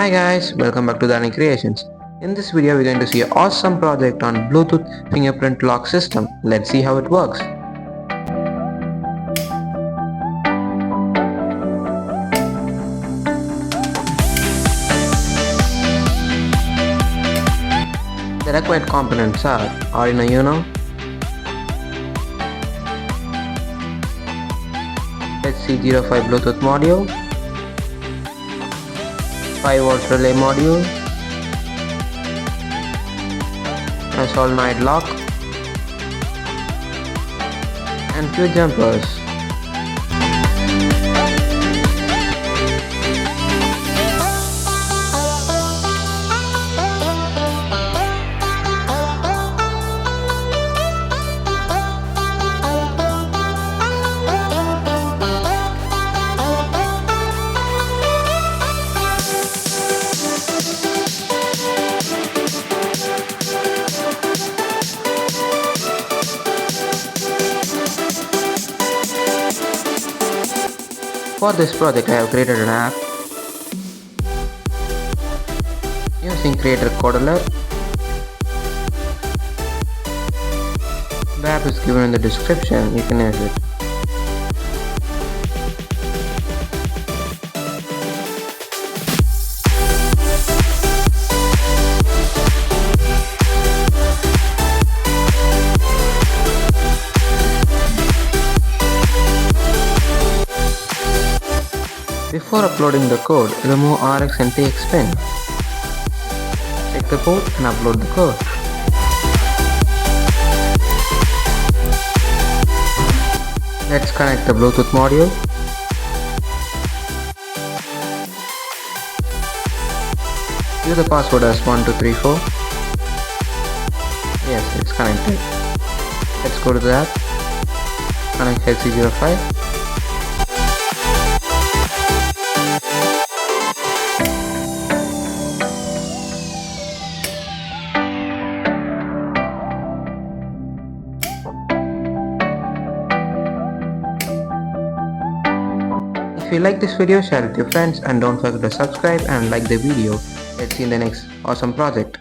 Hi guys, welcome back to Dharani Creations. In this video we're going to see an awesome project on Bluetooth fingerprint lock system. Let's see how it works. The required components are Arduino UNO, HC05 Bluetooth module, 5V relay module, a solenoid lock, and few jumpers. For this project I have created an app using Creator Codeler. The app is given in the description, you can use it. Before uploading the code, remove RX and TX pin. Check the port and upload the code. Let's connect the Bluetooth module. Use the password as 1234. Yes, it's connected. Let's go to the app. Connect HC05. If you like this video, share it with your friends and don't forget to subscribe and like the video. Let's see you in the next awesome project.